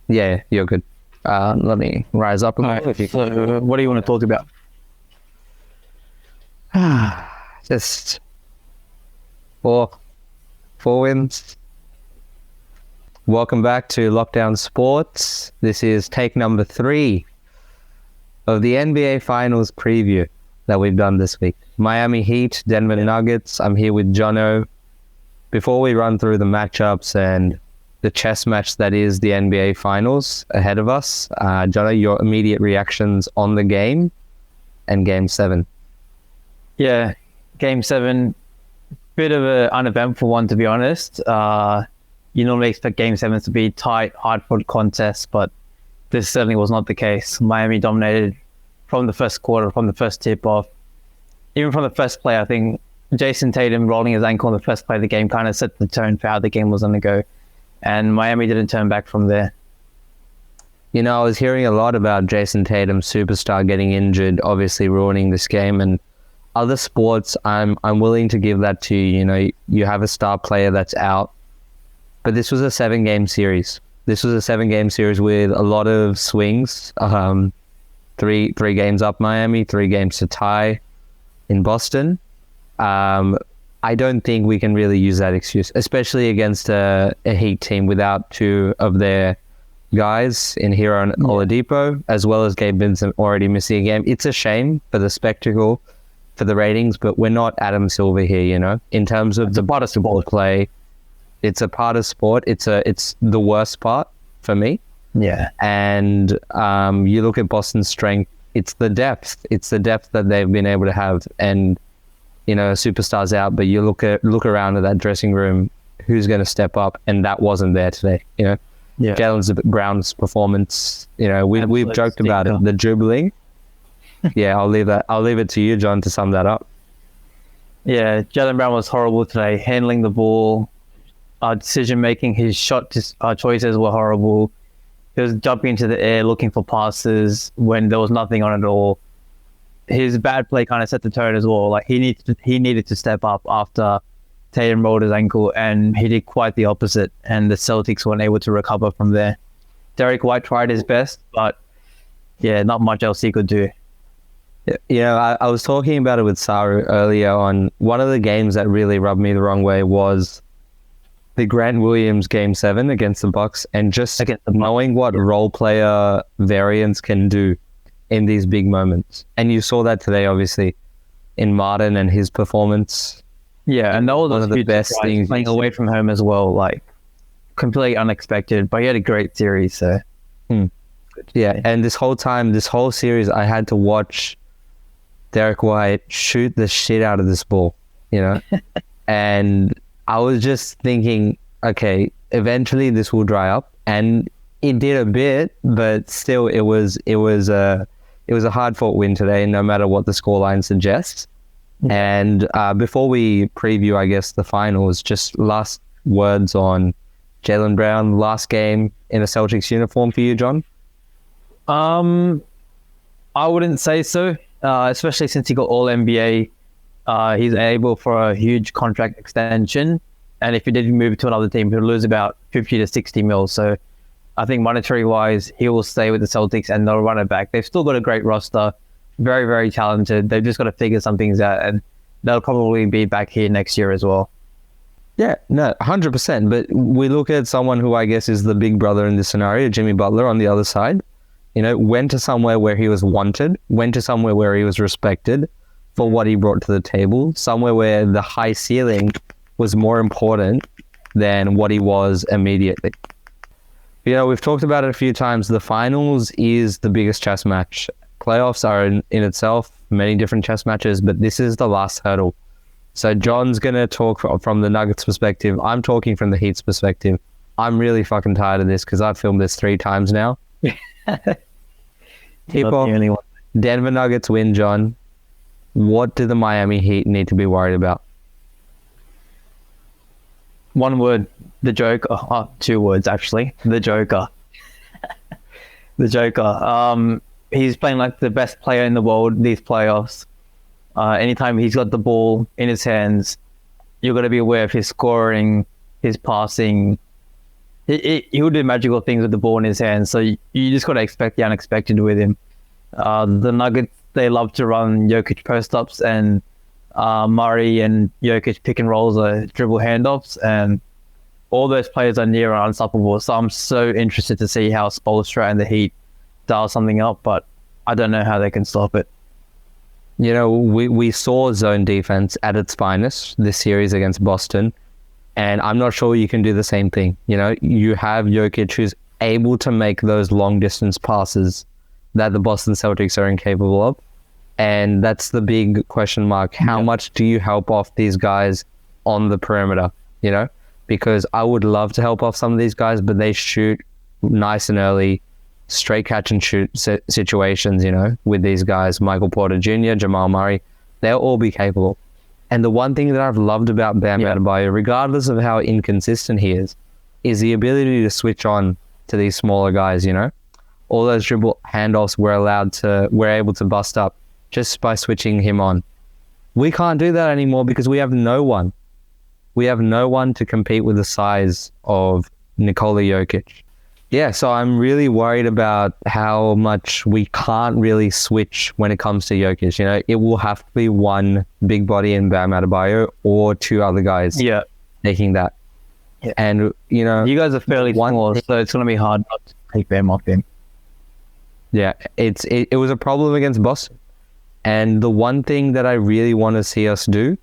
Yeah, you're good. Let me rise up. All right. So, what do you want to talk about? Just four, four wins. Welcome back to Lockdown Sports. This is take number 3 of the NBA Finals preview that we've done this week. Miami Heat, Denver Nuggets. I'm here with Jono. Before we run through the matchups and the chess match that is the NBA Finals ahead of us, Jono, your immediate reactions on the game and Game 7. Yeah, Game 7, bit of an uneventful one, to be honest. You normally expect Game 7s to be tight, hard-fought contests, but this certainly was not the case. Miami dominated from the first quarter, from the first tip-off. Even from the first play, I think Jason Tatum rolling his ankle in the first play of the game kind of set the tone for how the game was going to go. And Miami didn't turn back from there. You know, I was hearing a lot about Jason Tatum, superstar, getting injured, obviously ruining this game. And other sports, I'm willing to give that to you. You know, you have a star player that's out. But this was a 7-game series. This was a 7-game series with a lot of swings. Three games up Miami, 3 games to tie in Boston. I don't think we can really use that excuse, especially against a Heat team without 2 of their guys in Hero and Oladipo, as well as Gabe Vincent already missing a game. It's a shame for the spectacle, for the ratings, but we're not Adam Silver here, you know. In terms of the basketball play, it's a part of sport. It's the worst part for me. Yeah. And you look at Boston's strength, it's the depth. It's the depth that they've been able to have. And, you know, superstars out, but you look around at that dressing room, who's going to step up? And that wasn't there today, you know. Yeah. Jalen Brown's performance, you know, we've joked about it, the dribbling. Yeah, I'll leave it to you, John, to sum that up. Yeah, Jalen Brown was horrible today, handling the ball, decision making, his shot choices were horrible. He was jumping into the air looking for passes when there was nothing on it at all. His bad play kind of set the tone as well. Like he needed to step up after Tatum rolled his ankle, and he did quite the opposite. And the Celtics weren't able to recover from there. Derek White tried his best, but yeah, not much else he could do. Yeah, I was talking about it with Saru earlier on. One of the games that really rubbed me the wrong way was the Grant Williams Game 7 against the Bucks, and just knowing what role player variance can do in these big moments. And you saw that today, obviously, in Martin and his performance. Yeah, and that was one of the best things. Playing away from home as well, like completely unexpected, but he had a great series. So, yeah, and this whole series, I had to watch Derek White shoot the shit out of this ball, you know, and I was just thinking, okay, eventually this will dry up, and it did a bit, but still, it was a hard-fought win today, no matter what the scoreline suggests. And before we preview, I guess, the finals, just last words on Jaylen Brown, last game in a Celtics uniform for you, John? I wouldn't say so, especially since he got All NBA. He's able for a huge contract extension, and if he did move to another team, he'll lose about 50 to 60 mil. So I think monetary-wise, he will stay with the Celtics and they'll run it back. They've still got a great roster, very, very talented. They've just got to figure some things out, and they'll probably be back here next year as well. Yeah, no, 100%. But we look at someone who I guess is the big brother in this scenario, Jimmy Butler on the other side. You know, went to somewhere where he was wanted, went to somewhere where he was respected for what he brought to the table, somewhere where the high ceiling was more important than what he was immediately. You know, we've talked about it a few times. The finals is the biggest chess match. Playoffs are in itself many different chess matches, but this is the last hurdle. So John's going to talk from the Nuggets perspective. I'm talking from the Heat's perspective. I'm really fucking tired of this because I've filmed this 3 times now. Tip-off, Denver Nuggets win, John. What do the Miami Heat need to be worried about? One word, the Joker. 2 words, actually. The Joker. The Joker. He's playing like the best player in the world these playoffs. Anytime he's got the ball in his hands, you've got to be aware of his scoring, his passing. he'll do magical things with the ball in his hands. So you just got to expect the unexpected with him. The Nuggets, they love to run Jokic post-ups, and Murray and Jokic pick and rolls or dribble handoffs, and all those players are near unstoppable. So I'm so interested to see how Spoelstra and the Heat dial something up, but I don't know how they can stop it. You know, we saw zone defense at its finest this series against Boston, and I'm not sure you can do the same thing. You know, you have Jokic who's able to make those long distance passes that the Boston Celtics are incapable of, and that's the big question mark. How much do you help off these guys on the perimeter? You know, because I would love to help off some of these guys, but they shoot nice and early, straight catch and shoot situations, you know, with these guys, Michael Porter Jr., Jamal Murray, they'll all be capable. And the one thing that I've loved about Bam Adebayo, regardless of how inconsistent he is the ability to switch on to these smaller guys, you know. All those dribble handoffs we're able to bust up just by switching him on. We can't do that anymore because we have no one. We have no one to compete with the size of Nikola Jokic. Yeah, so I'm really worried about how much we can't really switch when it comes to Jokic. You know, it will have to be one big body in Bam Adebayo or two other guys taking that. Yeah. And, you know... You guys are fairly small, so it's going to be hard not to take Bam off him. Yeah, it was a problem against Boston. And the one thing that I really want to see us do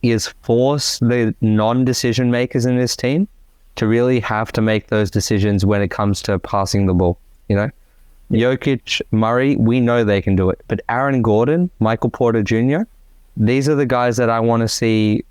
is force the non-decision makers in this team to really have to make those decisions when it comes to passing the ball, you know? Jokic, Murray, we know they can do it. But Aaron Gordon, Michael Porter Jr., these are the guys that I want to see.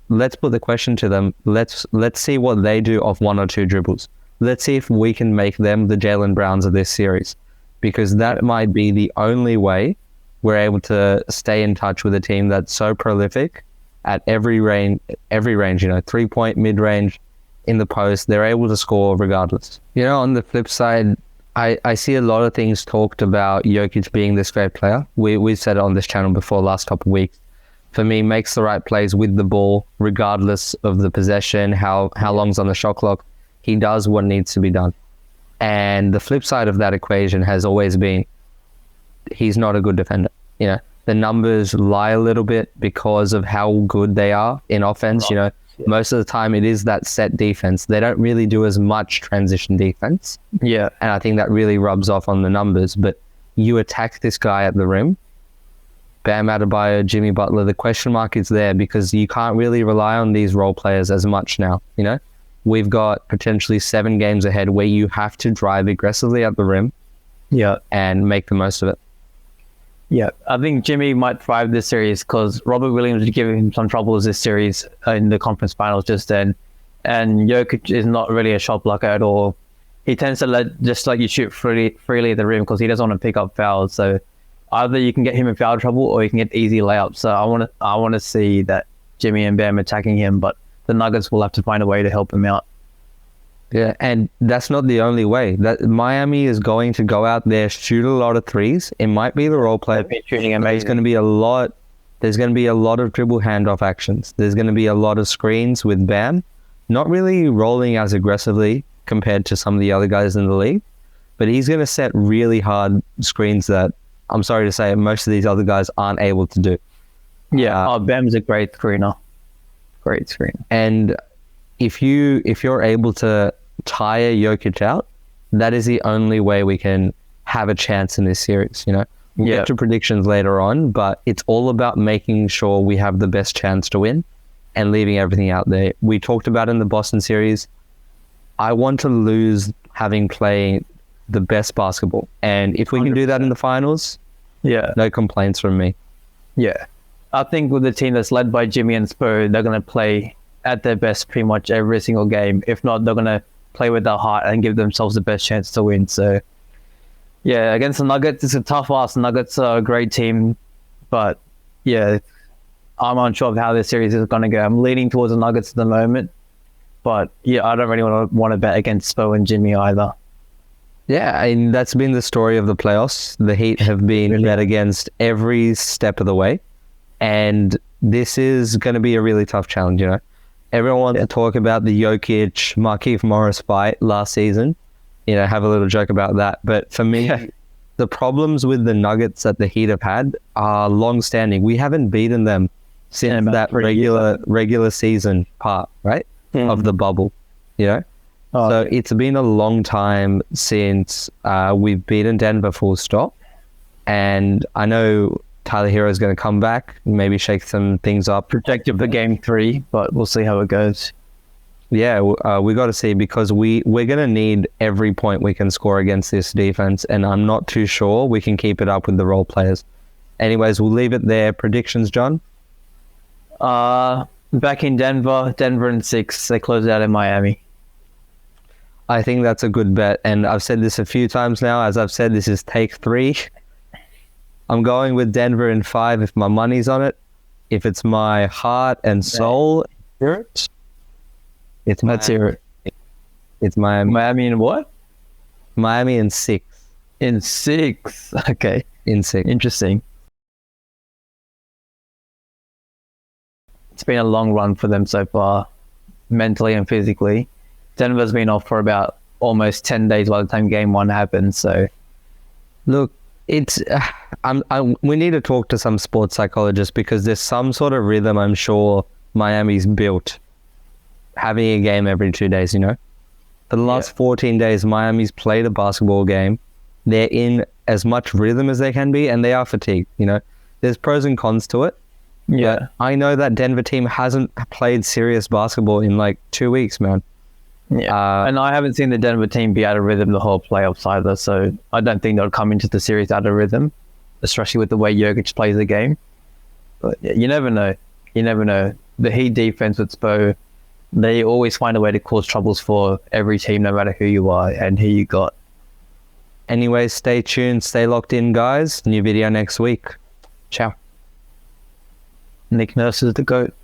Let's put the question to them. Let's see what they do off one or two dribbles. Let's see if we can make them the Jaylen Browns of this series, because that might be the only way we're able to stay in touch with a team that's so prolific at every range, you know, 3-point, mid-range, in the post. They're able to score regardless. You know, on the flip side, I see a lot of things talked about Jokic being this great player. We've said it on this channel before last couple of weeks. For me, makes the right plays with the ball, regardless of the possession, how long's on the shot clock. He does what needs to be done. And the flip side of that equation has always been he's not a good defender. You know, the numbers lie a little bit because of how good they are in offense. You know, most of the time it is that set defense. They don't really do as much transition defense. Yeah. And I think that really rubs off on the numbers. But you attack this guy at the rim, Bam Adebayo, Jimmy Butler, the question mark is there because you can't really rely on these role players as much now. You know, we've got potentially 7 games ahead where you have to drive aggressively at the rim and make the most of it. Yeah, I think Jimmy might thrive this series because Robert Williams was giving him some troubles this series in the conference finals just then. And Jokic is not really a shot blocker at all. He tends to let you shoot freely at the rim because he doesn't want to pick up fouls. So either you can get him in foul trouble or you can get easy layups. So I want to see that Jimmy and Bam attacking him, but the Nuggets will have to find a way to help him out. Yeah, and that's not the only way. That Miami is going to go out there, shoot a lot of threes. It might be the role player. There's going to be a lot. There's going to be a lot of dribble handoff actions. There's going to be a lot of screens with Bam, not really rolling as aggressively compared to some of the other guys in the league, but he's going to set really hard screens that I'm sorry to say most of these other guys aren't able to do. Yeah, Bam's a great screener. Great screen. And if you're able to tire Jokic out, that is the only way we can have a chance in this series. You know, we'll get to predictions later on, but it's all about making sure we have the best chance to win and leaving everything out there. We talked about in the Boston series, I want to lose having played the best basketball. And if we can do that in the finals, no complaints from me. Yeah. I think with the team that's led by Jimmy and Spo, they're going to play at their best pretty much every single game. If not, they're going to play with their heart and give themselves the best chance to win. So, yeah, against the Nuggets, it's a tough ask. Nuggets are a great team, but, yeah, I'm unsure of how this series is going to go. I'm leaning towards the Nuggets at the moment, but, yeah, I don't really want to bet against Spo and Jimmy either. Yeah, and that's been the story of the playoffs. The Heat have been bet against every step of the way, and this is going to be a really tough challenge, you know. Everyone wants to talk about the Jokic Markieff Morris fight last season. You know, have a little joke about that. But for me, the problems with the Nuggets that the Heat have had are long-standing. We haven't beaten them since that regular season part, right, of the bubble. You know, so it's been a long time since we've beaten Denver full stop. And I know Tyler Hero is going to come back, maybe shake some things up. Projected for game 3, but we'll see how it goes. Yeah, we got to see, because we're going to need every point we can score against this defense, and I'm not too sure we can keep it up with the role players. Anyways, we'll leave it there. Predictions, John? Back in Denver in 6. They closed out in Miami. I think that's a good bet, and I've said this a few times now. As I've said, this is take 3. I'm going with Denver in 5 if my money's on it. If it's my heart and soul, Let's hear it. It's Miami. Miami in what? Miami in 6. In 6. Okay. In 6. Interesting. It's been a long run for them so far, mentally and physically. Denver's been off for about almost 10 days by the time game 1 happened. So, look, it's we need to talk to some sports psychologists, because there's some sort of rhythm I'm sure Miami's built, having a game every 2 days, you know. For the last 14 days, Miami's played a basketball game. They're in as much rhythm as they can be, and they are fatigued, you know. There's pros and cons to it. yeah. But I know that Denver team hasn't played serious basketball in like 2 weeks, man. Yeah, and I haven't seen the Denver team be out of rhythm the whole playoffs either, so I don't think they'll come into the series out of rhythm, especially with the way Jokic plays the game. But yeah, you never know. You never know. The Heat defense with Spo, they always find a way to cause troubles for every team, no matter who you are and who you got. Anyways, stay tuned, stay locked in, guys. New video next week. Ciao. Nick Nurse is the GOAT.